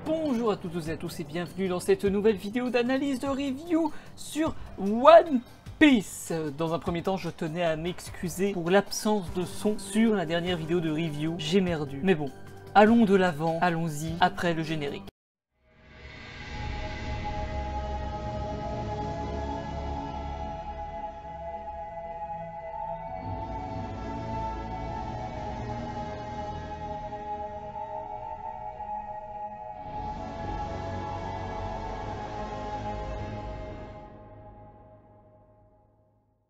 Bonjour à toutes et à tous et bienvenue dans cette nouvelle vidéo d'analyse de review sur One Piece. Dans un premier temps, je tenais à m'excuser pour l'absence de son sur la dernière vidéo de review. J'ai merdu. Mais bon, allons de l'avant, allons-y après le générique.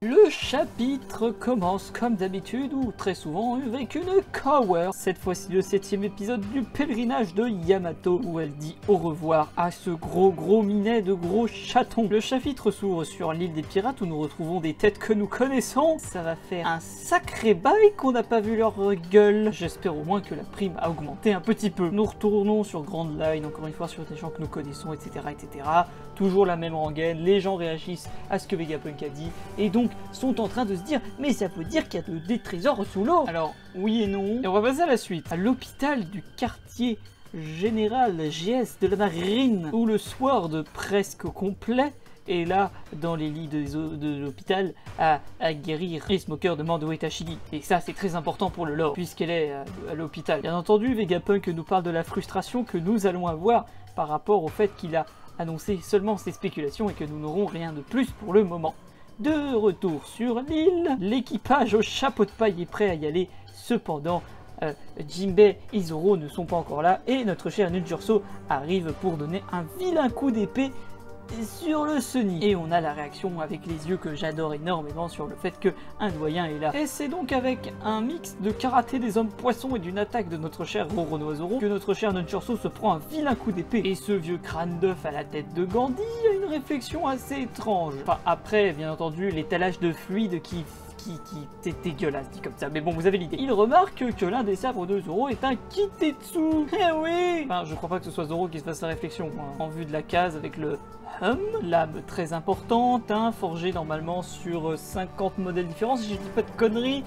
Le chapitre commence comme d'habitude ou très souvent avec une cover. Cette fois-ci le 7e épisode du pèlerinage de Yamato où elle dit au revoir à ce gros minet de gros chatons. Le chapitre s'ouvre sur l'île des pirates où nous retrouvons des têtes que nous connaissons. Ça va faire un sacré bail qu'on n'a pas vu leur gueule. J'espère au moins que la prime a augmenté un petit peu. Nous retournons sur Grand Line, encore une fois sur des gens que nous connaissons, etc. etc. Toujours la même rengaine, les gens réagissent à ce que Vegapunk a dit et donc sont en train de se dire mais ça veut dire qu'il y a des trésors sous l'eau. Alors oui et non, et on va passer à la suite. À l'hôpital du quartier général GS de la marine où le sword presque complet est là dans les lits de l'hôpital à guérir. Et Smoker demande où est Tashigi. Et ça c'est très important pour le lore puisqu'elle est à l'hôpital. Bien entendu Vegapunk nous parle de la frustration que nous allons avoir par rapport au fait qu'il a annoncé seulement ses spéculations et que nous n'aurons rien de plus pour le moment. De retour sur l'île, l'équipage au chapeau de paille est prêt à y aller. Cependant, Jinbei et Zoro ne sont pas encore là et notre cher Nunjurso arrive pour donner un vilain coup d'épée sur le Sunny. Et on a la réaction avec les yeux que j'adore énormément sur le fait qu'un doyen est là. Et c'est donc avec un mix de karaté des hommes poissons et d'une attaque de notre cher Roronoa Zoro que notre cher Nunjurso se prend un vilain coup d'épée. Et ce vieux crâne d'œuf à la tête de Gandhi a une réflexion assez étrange. Enfin après, bien entendu, l'étalage de fluide qui est dégueulasse dit comme ça, mais bon vous avez l'idée. Il remarque que l'un des sabres de Zoro est un Kitetsu. Eh oui. Enfin je crois pas que ce soit Zoro qui se fasse la réflexion, hein. En vue de la case avec le lame très importante, hein, forgée normalement sur 50 modèles différents si je dis pas de conneries,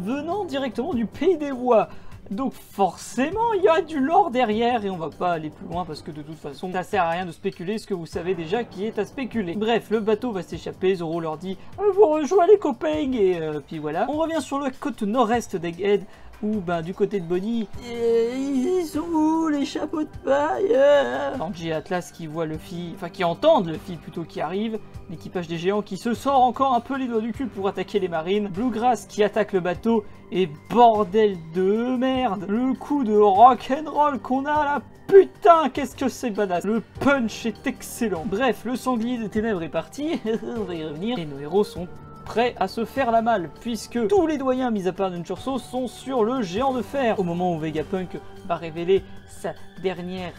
venant directement du pays des Rois. Donc forcément il y a du lore derrière et on va pas aller plus loin parce que de toute façon ça sert à rien de spéculer ce que vous savez déjà qui est à spéculer. Bref, le bateau va s'échapper, Zoro leur dit vous rejoignez les copains et puis voilà. On revient sur la côte nord-est d'Egghead où du côté de Bonnie, ils sont où les chapeaux de paille? Sanji et Atlas qui voient Luffy, enfin qui entendent Luffy plutôt qui arrive, l'équipage des géants qui se sort encore un peu les doigts du cul pour attaquer les marines, Bluegrass qui attaque le bateau et bordel de merde, le coup de rock'n'roll qu'on a là, putain qu'est-ce que c'est badass, le punch est excellent. Bref, le sanglier des ténèbres est parti, on va y revenir, et nos héros sont prêts à se faire la malle, puisque tous les doyens, mis à part Nunjurso, sont sur le géant de fer. Au moment où Vegapunk va révéler sa dernière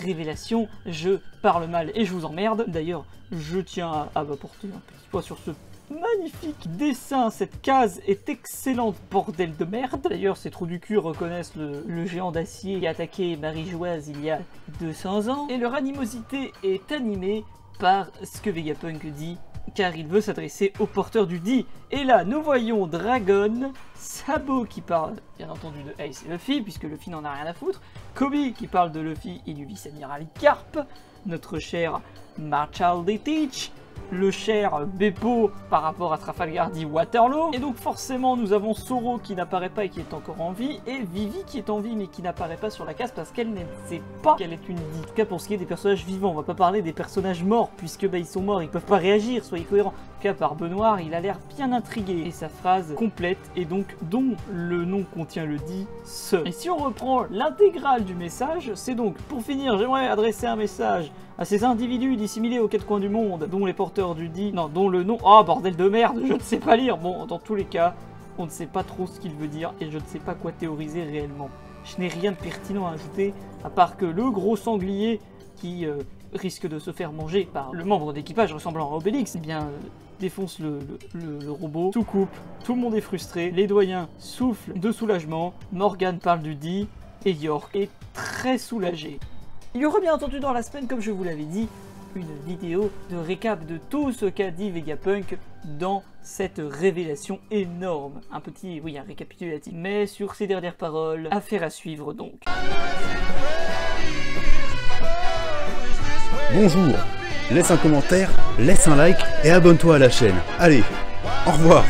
révélation, je parle mal et je vous emmerde. D'ailleurs, je tiens à m'apporter un petit point sur ce magnifique dessin, cette case est excellente, bordel de merde. D'ailleurs, ces trous du cul reconnaissent le géant d'acier qui a attaqué Marie-Joise il y a 200 ans, et leur animosité est animée par ce que Vegapunk dit, car il veut s'adresser au porteur du Di. Et là, nous voyons Dragon, Sabo qui parle bien entendu de Ace et Luffy, puisque Luffy n'en a rien à foutre, Kobe qui parle de Luffy et du vice-amiral Garp, notre cher Marshall D. Teach, le cher Beppo par rapport à Trafalgar dit Waterloo, et donc forcément nous avons Zoro qui n'apparaît pas et qui est encore en vie, et Vivi qui est en vie mais qui n'apparaît pas sur la case parce qu'elle ne sait pas qu'elle est une Di. En tout cas pour ce qui est des personnages vivants, on va pas parler des personnages morts puisque ils sont morts, ils peuvent pas réagir, soyez cohérents. En tout cas par Benoît, il a l'air bien intrigué, et sa phrase complète et donc dont le nom contient le dit ce. Et si on reprend l'intégrale du message, c'est donc pour finir j'aimerais adresser un message à ces individus dissimulés aux quatre coins du monde, dont les porteurs du dit, non, dont le nom, oh bordel de merde, je ne sais pas lire. Bon, dans tous les cas, on ne sait pas trop ce qu'il veut dire et je ne sais pas quoi théoriser réellement. Je n'ai rien de pertinent à ajouter, à part que le gros sanglier qui risque de se faire manger par le membre d'équipage ressemblant à Obélix, eh bien, défonce le robot, tout coupe, tout le monde est frustré, les doyens soufflent de soulagement, Morgan parle du dit et York est très soulagé. Il y aura bien entendu dans la semaine, comme je vous l'avais dit, une vidéo de récap de tout ce qu'a dit Vegapunk dans cette révélation énorme. Un petit, oui, un récapitulatif. Mais sur ces dernières paroles, affaire à suivre donc. bonjour, laisse un commentaire, laisse un like et abonne-toi à la chaîne. Allez, au revoir.